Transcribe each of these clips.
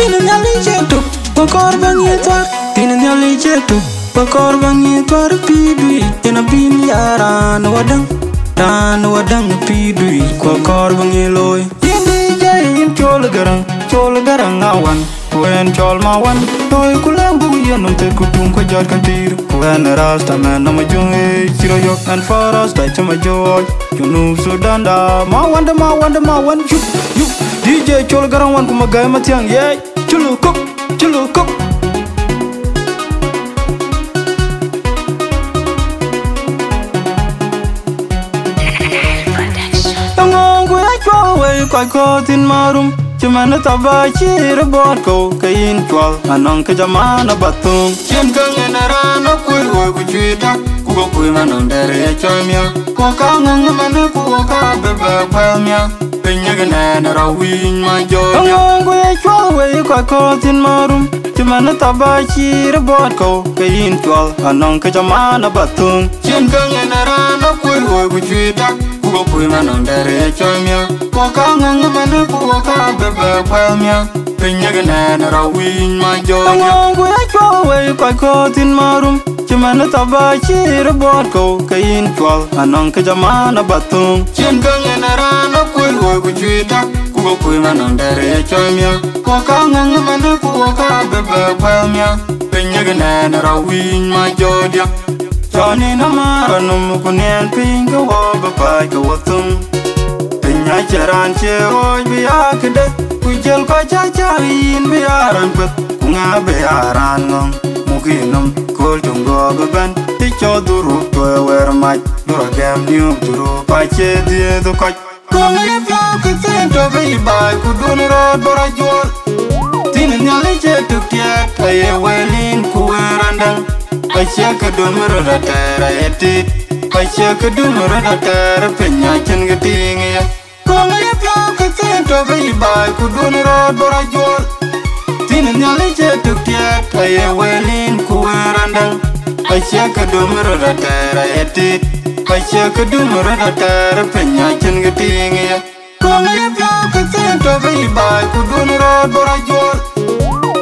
Tinin nyali chetu Bakor bangi twar Tinin nyali chetu Bakor bangi twar Pidui Jena bini yaran wadang Dan wadang pidui Bakor bangi loy Yindi jay yin chol garang awan Kuen chol mawan Toy kulang buyan Nung te kutung ko jad kantir Kuen rasta man nama jung Chiro yok and faras Dai chama joy Junub Sudan da Mawan Yup DJ chol garang wan kumagay matiang Yeah Chulu kuk Tangong kuya chol way Kwa kotin marum Cumana tabachir bot ko kain chwal anong ke jamana batung chem kang enarana kuy wo ku chita ku go kuy manong dere chamya ko kang ngana ku ka bebe pamya penya gana rawin ma jo ngong kuy chwal we ko kotin marum cumana tabachir bot ko kain chwal anong ke jamana batung chem kang enarana kuy wo ku chita Kugo kuy manong dere chamya ko kang ngana ku ka bebe pamya penya gana rawin ma jo ngong kuy chwal we ko kotin marum cumana tabachir bot ko kain chwal anong ke jamana batung chem kang enarana kuy wo ku chita kugo kuy manong dere chamya ko kang ngana ku ka bebe pamya penya gana rawin ma jo dia Johnny namara num kunyan pinga woba pai ka watum Pinya charan che oi biakde kujel ko cha in biaran pet kunga biaran ngom muginum kol tungo ban ti choduru to wer mai dura gam niu duru pa che die do ko Kongye pya ke to bi bai kudun rod borajol tin nyale che tukya taye welin kuwerandang Pacha kedun meredatar etit Pacha kedun meredatar penyakin geting ya Kongnya pya kecil to bai kudun rod borajol Tinin nyali cetuk tiap Kaya welin kuwerandang Pacha kedun meredatar etit Pacha kedun meredatar penyakin geting ya Kongnya pya kecil to bai kudun rod borajol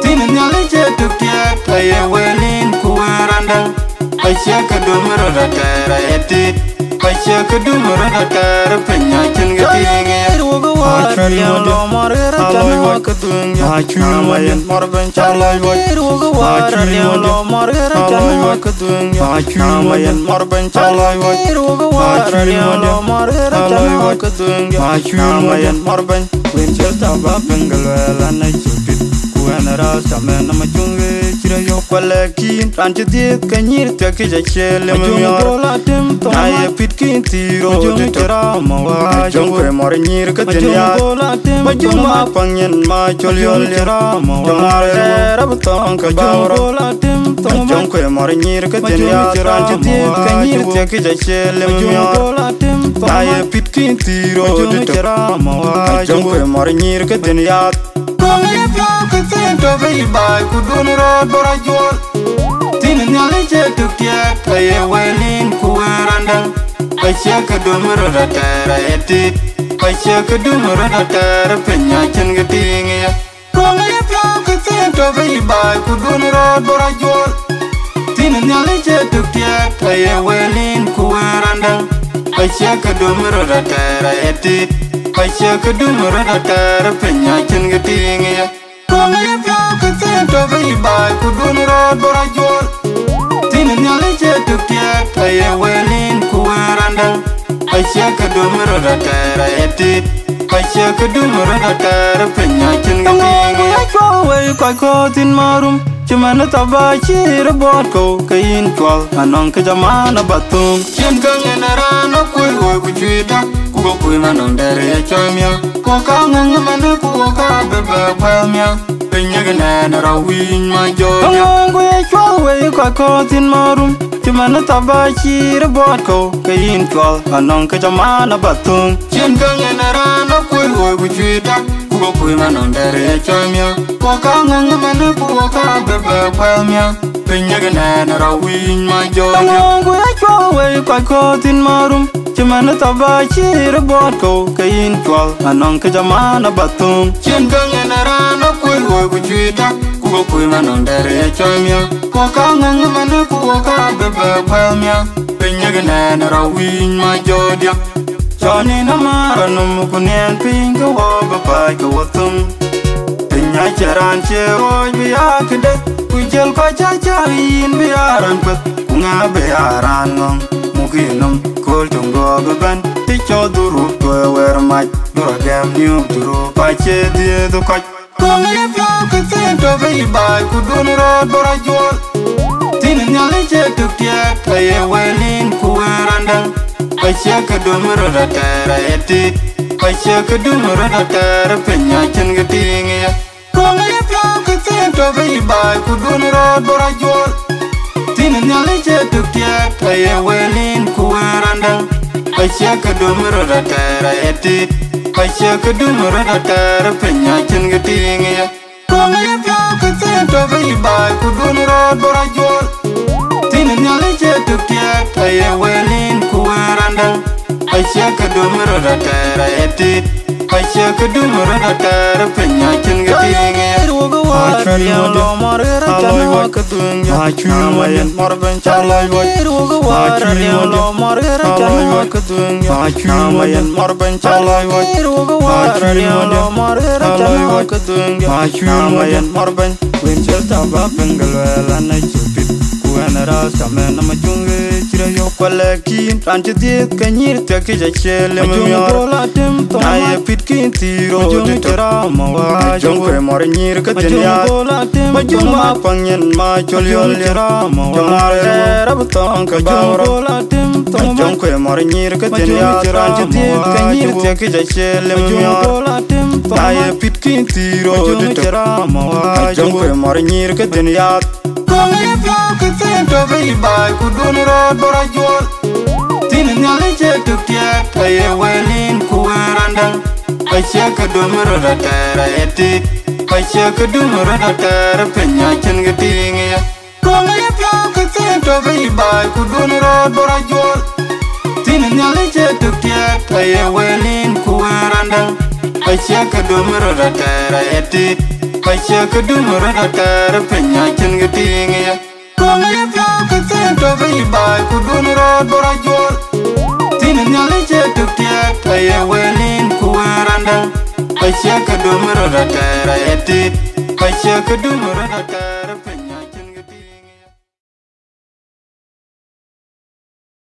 Tinin nyali cetuk tiap Kaya welin kuwerandang Pacha kedun meredatar etit Pacha kedun meredatar penyakin geting ya Hacun model Alay kedung Hacun model Morben calay Hacun model Alay kedung Hacun model Morben calay Hacun model Alay kedung Hacun model Morben Wincel tabak penggelwelan cupit Kuana rasa mena majungge Cira yok walakin Ranci diet kanyir tiaki jachele memyor Naya pitkin tiro Majung kera mawa Majung kwe morenyir keteniat Majung mapangyen macol yol kera mawa Majung marera betong kabawra Majung kwe morenyir keteniat Ranci diet kanyir tiaki jachele memyor Naya pitkin tiro Majung kera mawa Majung kwe morenyir keteniat Kongye pya kecil to bai kudun rod borajol Tinin nyali cetuk tiap Kaya welin kuwerandang Pacha kedun meredatar etit Pacha kedun meredatar penyakin geting ya Kongye pya kecil to bai kudun rod borajol Tinin nyali cetuk tiap Kaya welin kuwerandang Pacha kedun meredatar etit Pacha kedun meredatar penyakin geting ya Kongye pya kecil to bai kudun rod borajol Tinin nyali cetuk tiap Kaya welin kuwerandang Pacha kedun meredatar etit Pacha kedun meredatar penyakin geting ya Kowe kwa kotin marum Cumana tabachir bot ko kain chwal anong ke jamana batung Ciem kang enarana kuy wo ku chita Kugo kuy manong dere chamya Ko kang ngana ku ka bebe pamya Penya gana rawin ma joya Ngong kuy chwal we kwa kotin marum Cumana tabachir bot ko kain chwal anong ke jamana batung Ciem kang enarana kuy wo ku chita Kugo kuy manong dere chamya Ko kang ngana ku ka bebe pamya Penya gana rawin ma joya Ngong kuy chwal we kwa kotin marum Cumana tabachir bot ko kain chwal anong ke jamana batung Ciem kang enarana kuy wo ku chita kui manong dere choimya Waka ngang manu ku waka bebe kwelmya Pinyagane na rawin ma jodia Johnny na mara num kunien pinga woga pai ka watum Pinya charan che oi biya kede Kujel ko cha yin biyaran pet Kunga biyaran ngong Mukinum kol tungo beban Ticho duru kwe wer mach Dura gem niu duru pache die du koch Kung if you could think of a by Kudun road bora jol Tin nyali che tuk tiak Aye welin kuwerandang Pache kadumur da tera eti Pache kadumur da tera Penya chen gating ya Kung if you could think of a by Kudun road bora jol Tin nyali che tuk tiak Aye welin kuwerandang Pache kadumur da tera eti Pache kadumur da tera Penya chen gating ya Kung if you could think of a by Kudun road bora jol Tin nyali che tuk tiak Aye welin kuwerandang Pache kadumur da tera eti Pache kadumur da tera Penya chen gating ya Hachun modya Aloy kadung ya Hachun morben chalay Hachun modya Aloy kadung ya Hachun morben chalay Hachun modya Aloy kadung ya Hachun morben Winchel taba pengalwela na chupit Kuwana rasa mena majunge Chira yo kwalekin Ranchi diet kanyir teki jachele mmior Naye pitkin tiro Majung kira mawa Majung mori nyir katiniat Majung mapangyen machol yol yara mawa Rabutong kabawra Majung mori nyir katiniat Ranchi diet kanyir teki jachele mmior Naye pitkin tiro Majung kira mawa Majung mori nyir katiniat Kung if you could think of a by Kudun road bora jol Tin nyali che tuk tiak Aye welin kuwerandang Pache kadumur da tera eti Pache kadumur da tera Penya chen gating ya Kung if you could think of a by Kudun road bora jol Tin nyali che tuk tiak Aye welin kuwerandang Pache kadumur da tera eti Pache kadumur da tera Penya chen gating ya Kung if you could think of a by Kudun road bora jol Tin nyali che tuk tiak Aye welin kuwerandang Pache kadumur da tera eti Pache kadumur da tera